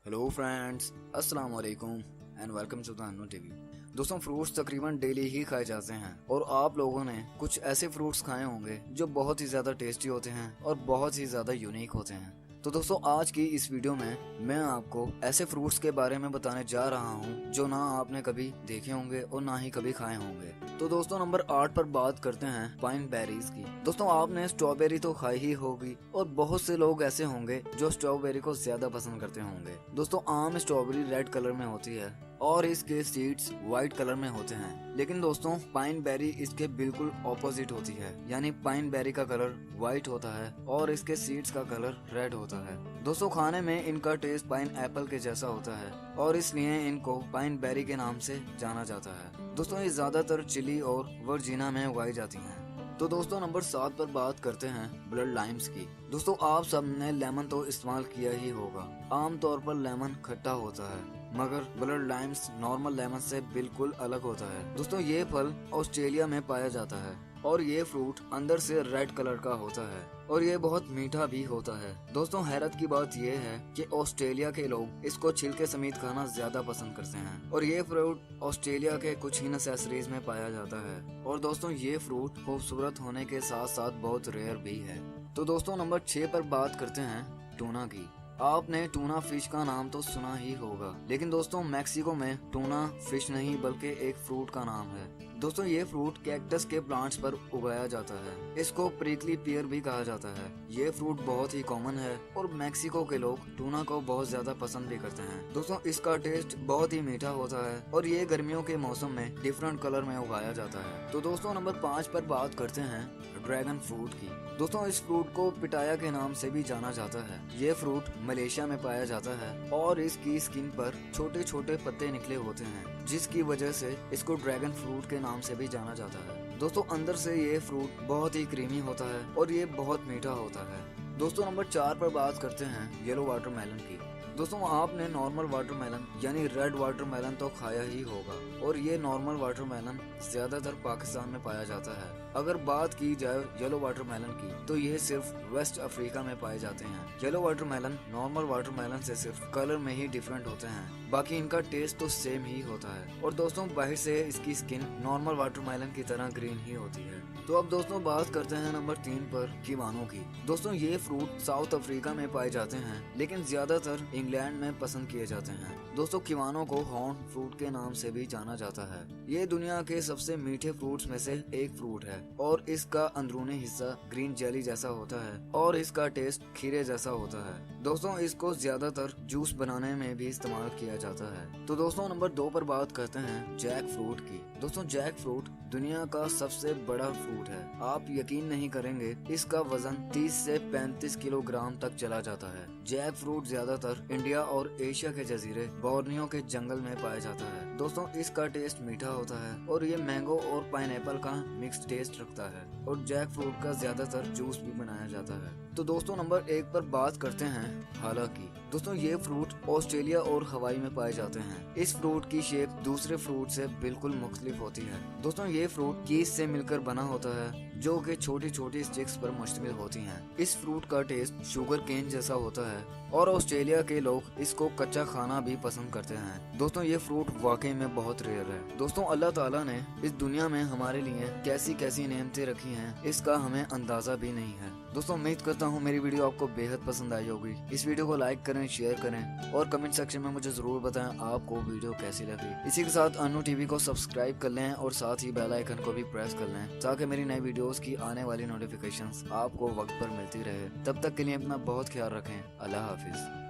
Hello friends, अस्सलाम वालेकुम and welcome to the Annu TV. दोस्तों, फ्रूट्स तकरीबन डेली ही खाए जाते हैं और आप लोगों ने कुछ ऐसे फ्रूट्स खाए होंगे जो बहुत ही ज़्यादा टेस्टी होते हैं और बहुत ही ज़्यादा यूनिक होते हैं। तो दोस्तों, आज की इस वीडियो में मैं आपको ऐसे फ्रूट्स के बारे में बताने जा रहा हूं जो ना आपने कभी देखे होंगे और ना ही कभी खाए होंगे। तो दोस्तों, नंबर 8 पर बात करते हैं पाइन बेरीज की। दोस्तों, आपने स्ट्रॉबेरी तो खाई ही होगी और बहुत से लोग ऐसे होंगे जो स्ट्रॉबेरी को ज्यादा पसंद करते होंगे। दोस्तों, आम स्ट्रॉबेरी रेड कलर में होती है और इसके सीड्स व्हाइट कलर में होते हैं, लेकिन दोस्तों पाइन बेरी इसके बिल्कुल ऑपोजिट होती है। यानी पाइन बेरी का कलर व्हाइट होता है और इसके सीड्स का कलर रेड होता है। दोस्तों, खाने में इनका टेस्ट पाइन एप्पल के जैसा होता है और इसलिए इनको पाइन बेरी के नाम से जाना जाता है। दोस्तों, ये ज्यादातर चिली और वर्जीना में उगाई जाती हैं। तो दोस्तों, नंबर 7 पर बात करते हैं ब्लड लाइम्स की। दोस्तों, आप सबने लेमन तो इस्तेमाल किया ही होगा। आमतौर पर लेमन खट्टा होता है, मगर ब्लड लाइम्स नॉर्मल लेमन से बिल्कुल अलग होता है। दोस्तों, ये फल ऑस्ट्रेलिया में पाया जाता है और ये फ्रूट अंदर से रेड कलर का होता है और ये बहुत मीठा भी होता है। दोस्तों, हैरत की बात ये है कि ऑस्ट्रेलिया के लोग इसको छिलके समेत खाना ज्यादा पसंद करते हैं और ये फ्रूट ऑस्ट्रेलिया के कुछ ही नेसेसरीज में पाया जाता है। और दोस्तों, ये फ्रूट खूबसूरत होने के साथ साथ बहुत रेयर भी है। तो दोस्तों, नंबर 6 पर बात करते हैं टूना की। आपने टूना फिश का नाम तो सुना ही होगा, लेकिन दोस्तों मैक्सिको में टूना फिश नहीं बल्कि एक फ्रूट का नाम है। दोस्तों, ये फ्रूट कैक्टस के प्लांट्स पर उगाया जाता है। इसको प्रिकली पियर भी कहा जाता है। ये फ्रूट बहुत ही कॉमन है और मैक्सिको के लोग टूना को बहुत ज्यादा पसंद भी करते हैं। दोस्तों, इसका टेस्ट बहुत ही मीठा होता है और ये गर्मियों के मौसम में डिफरेंट कलर में उगाया जाता है। तो दोस्तों, नंबर 5 पर बात करते हैं ड्रैगन फ्रूट की। दोस्तों, इस फ्रूट को पिटाया के नाम से भी जाना जाता है। ये फ्रूट मलेशिया में पाया जाता है और इसकी स्किन पर छोटे छोटे पत्ते निकले होते हैं, जिसकी वजह से इसको ड्रैगन फ्रूट के नाम से भी जाना जाता है। दोस्तों, अंदर से ये फ्रूट बहुत ही क्रीमी होता है और ये बहुत मीठा होता है। दोस्तों, नंबर 4 पर बात करते हैं येलो वाटरमेलन की। दोस्तों, आपने नॉर्मल वाटरमेलन यानी रेड वाटरमेलन तो खाया ही होगा और ये नॉर्मल वाटरमेलन ज्यादातर पाकिस्तान में पाया जाता है। अगर बात की जाए येलो वाटरमेलन की तो ये सिर्फ वेस्ट अफ्रीका में पाए जाते हैं। येलो वाटरमेलन नॉर्मल वाटरमेलन से सिर्फ कलर में ही डिफरेंट होते हैं, बाकी इनका टेस्ट तो सेम ही होता है। और दोस्तों, बाहर से इसकी स्किन नॉर्मल वाटरमेलन की तरह ग्रीन ही होती है। तो अब दोस्तों बात करते हैं नंबर 3 पर किवानो की। दोस्तों, ये फ्रूट साउथ अफ्रीका में पाए जाते हैं, लेकिन ज्यादातर इंग्लैंड में पसंद किए जाते हैं। दोस्तों, किवानो को हॉर्न फ्रूट के नाम से भी जाना जाता है। ये दुनिया के सबसे मीठे फ्रूट्स में से एक फ्रूट है और इसका अंदरूनी हिस्सा ग्रीन जेली जैसा होता है और इसका टेस्ट खीरे जैसा होता है। दोस्तों, इसको ज्यादातर जूस बनाने में भी इस्तेमाल किया जाता है। तो दोस्तों, नंबर 2 पर बात करते हैं जैक फ्रूट की। दोस्तों, जैक फ्रूट दुनिया का सबसे बड़ा फ्रूट है। आप यकीन नहीं करेंगे, इसका वजन 30 से 35 किलोग्राम तक चला जाता है। जैक फ्रूट ज्यादातर इंडिया और एशिया के जजीरे बोर्नियो के जंगल में पाया जाता है। दोस्तों, इसका टेस्ट मीठा होता है और ये मैंगो और पाइनएप्पल का मिक्स टेस्ट रखता है और जैक फ्रूट का ज्यादातर जूस भी बनाया जाता है। तो दोस्तों, नंबर 1 पर बात करते हैं हाला की। दोस्तों, ये फ्रूट ऑस्ट्रेलिया और हवाई में पाए जाते हैं। इस फ्रूट की शेप दूसरे फ्रूट से बिल्कुल मुख्तलिफ होती है। दोस्तों, ये फ्रूट कीस से मिलकर बना होता है जो कि छोटी छोटी स्टिक्स पर मुश्तमिल होती हैं। इस फ्रूट का टेस्ट शुगर केन जैसा होता है और ऑस्ट्रेलिया के लोग इसको कच्चा खाना भी पसंद करते हैं। दोस्तों, ये फ्रूट वाकई में बहुत रेयर है। दोस्तों, अल्लाह ताला ने इस दुनिया में हमारे लिए कैसी कैसी नेमतें रखी हैं, इसका हमें अंदाजा भी नहीं है। दोस्तों, उम्मीद करता हूँ मेरी वीडियो आपको बेहद पसंद आई होगी। इस वीडियो को लाइक करें, शेयर करें और कमेंट सेक्शन में मुझे जरूर बताएं आपको वीडियो कैसी लगी। इसी के साथ अन्नू टीवी को सब्सक्राइब कर लें और साथ ही बेल आइकन को भी प्रेस कर लें ताकि मेरी नई वीडियोस की आने वाली नोटिफिकेशंस आपको वक्त पर मिलती रहे। तब तक के लिए अपना बहुत ख्याल रखें। अल्लाह हाफिज।